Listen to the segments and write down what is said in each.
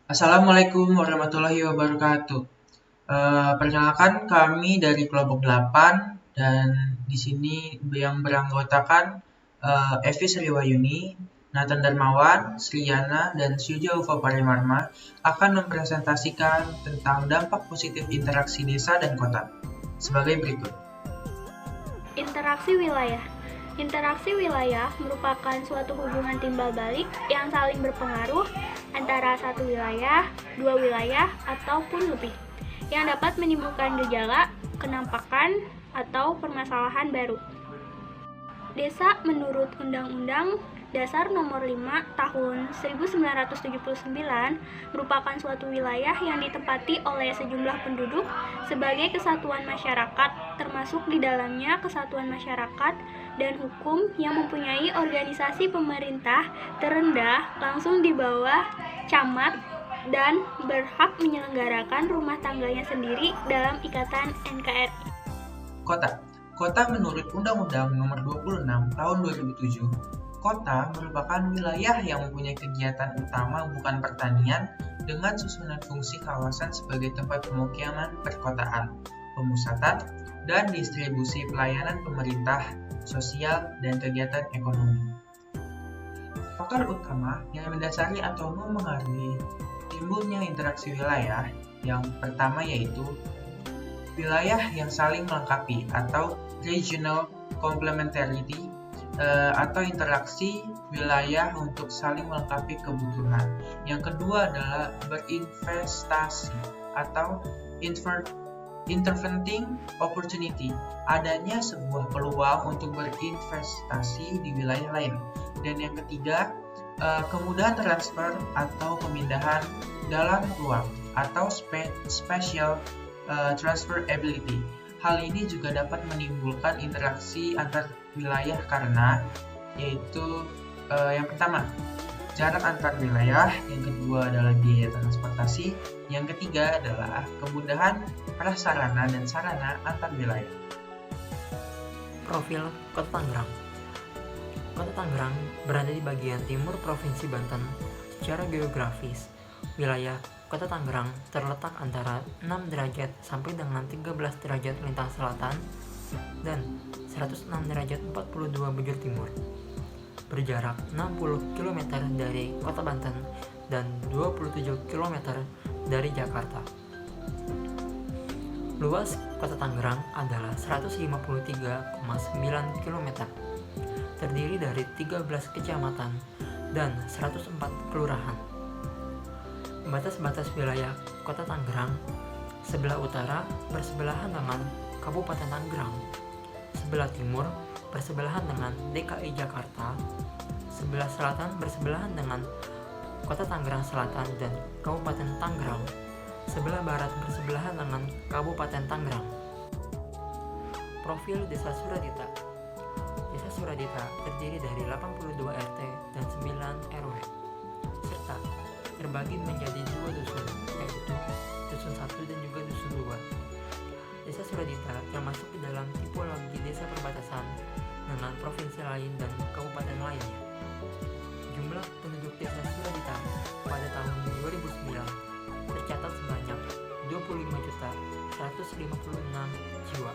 Assalamualaikum warahmatullahi wabarakatuh. Perkenalkan kami dari kelompok 8 dan di sini yang beranggotakan Evi Sriwayuni, Nathan Darmawan, Sriyana, dan Syuja Ufa Parimarma akan mempresentasikan tentang dampak positif interaksi desa dan kota sebagai berikut. Interaksi wilayah. Interaksi wilayah merupakan suatu hubungan timbal balik yang saling berpengaruh antara satu wilayah, dua wilayah, ataupun lebih, yang dapat menimbulkan gejala, kenampakan, atau permasalahan baru. Desa menurut Undang-Undang Dasar Nomor 5 Tahun 1979 merupakan suatu wilayah yang ditempati oleh sejumlah penduduk sebagai kesatuan masyarakat, termasuk di dalamnya kesatuan masyarakat dan hukum yang mempunyai organisasi pemerintah terendah langsung di bawah camat dan berhak menyelenggarakan rumah tangganya sendiri dalam ikatan NKRI. Kota menurut Undang-Undang Nomor 26 Tahun 2007, kota merupakan wilayah yang mempunyai kegiatan utama bukan pertanian dengan susunan fungsi kawasan sebagai tempat pemukiman perkotaan, pemusatan, dan distribusi pelayanan pemerintah, sosial, dan kegiatan ekonomi. Faktor utama yang mendasari atau memengaruhi timbulnya interaksi wilayah yang pertama yaitu wilayah yang saling melengkapi atau regional complementarity atau interaksi wilayah untuk saling melengkapi kebutuhan. Yang kedua adalah berinvestasi atau interventing opportunity, adanya sebuah peluang untuk berinvestasi di wilayah lain. Dan yang ketiga, kemudahan transfer atau pemindahan dalam ruang atau spatial transferability. Hal ini juga dapat menimbulkan interaksi antar wilayah karena yaitu yang pertama jarak antar wilayah, yang kedua adalah biaya transportasi, yang ketiga adalah kemudahan prasarana dan sarana antar wilayah. Profil Kota Tangerang. Kota Tangerang berada di bagian timur Provinsi Banten. Secara geografis, wilayah Kota Tangerang terletak antara 6 derajat sampai dengan 13 derajat lintang selatan dan 106 derajat 42 bujur timur. Berjarak 60 km dari Kota Banten dan 27 km dari Jakarta. Luas Kota Tangerang adalah 153,9 km, terdiri dari 13 kecamatan dan 104 kelurahan. Batas-batas wilayah Kota Tangerang: sebelah utara bersebelahan dengan Kabupaten Tangerang, sebelah timur bersebelahan dengan DKI Jakarta, sebelah selatan bersebelahan dengan Kota Tangerang Selatan dan Kabupaten Tangerang, sebelah barat bersebelahan dengan Kabupaten Tangerang. Profil Desa Suradita. Desa Suradita terdiri dari 82 RT dan 9 RW, serta terbagi menjadi 2 dusun, yaitu Dusun 1 dan juga Dusun 2. Desa Suradita termasuk di dalam tipologi desa perbatasan dengan provinsi lain dan kabupaten lainnya. Jumlah penduduk Desa Suradita pada tahun 2009 tercatat sebanyak 25.156 jiwa.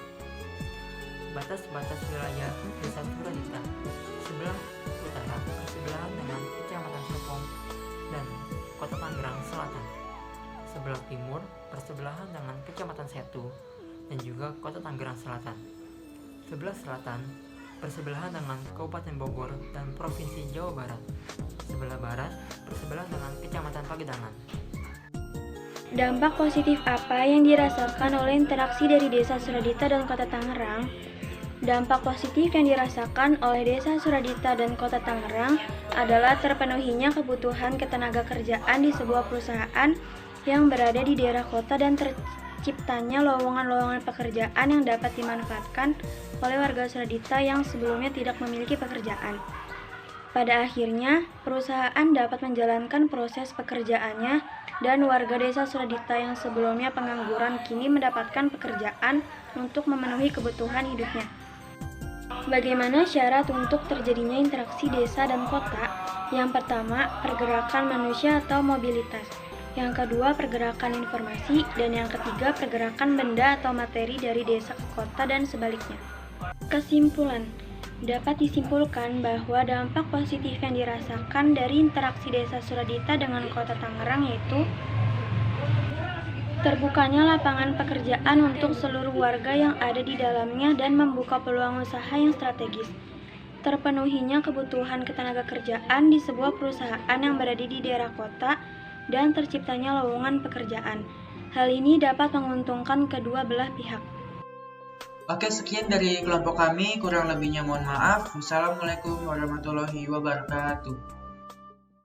Batas-batas wilayah Desa Suradita: sebelah utara bersebelahan dengan Kecamatan Serpong dan Kota Tangerang Selatan, sebelah timur bersebelahan dengan Kecamatan Setu dan juga Kota Tangerang Selatan, sebelah selatan bersebelahan dengan Kabupaten Bogor dan Provinsi Jawa Barat, sebelah barat bersebelahan dengan Kecamatan Pagedangan. Dampak positif apa yang dirasakan oleh interaksi dari Desa Suradita dan Kota Tangerang? Dampak positif yang dirasakan oleh Desa Suradita dan Kota Tangerang adalah terpenuhinya kebutuhan ketenaga kerjaan di sebuah perusahaan yang berada di daerah kota dan terciptanya lowongan-lowongan pekerjaan yang dapat dimanfaatkan oleh warga Suradita yang sebelumnya tidak memiliki pekerjaan. Pada akhirnya, perusahaan dapat menjalankan proses pekerjaannya dan warga Desa Suradita yang sebelumnya pengangguran kini mendapatkan pekerjaan untuk memenuhi kebutuhan hidupnya. Bagaimana syarat untuk terjadinya interaksi desa dan kota? Yang pertama, pergerakan manusia atau mobilitas. Yang kedua, pergerakan informasi, dan yang ketiga, pergerakan benda atau materi dari desa ke kota dan sebaliknya. Kesimpulan, dapat disimpulkan bahwa dampak positif yang dirasakan dari interaksi Desa Suradita dengan Kota Tangerang yaitu terbukanya lapangan pekerjaan untuk seluruh warga yang ada di dalamnya dan membuka peluang usaha yang strategis. Terpenuhinya kebutuhan ketenagakerjaan di sebuah perusahaan yang berada di daerah kota dan terciptanya lowongan pekerjaan. Hal ini dapat menguntungkan kedua belah pihak. Oke, sekian dari kelompok kami. Kurang lebihnya mohon maaf. Wassalamualaikum warahmatullahi wabarakatuh.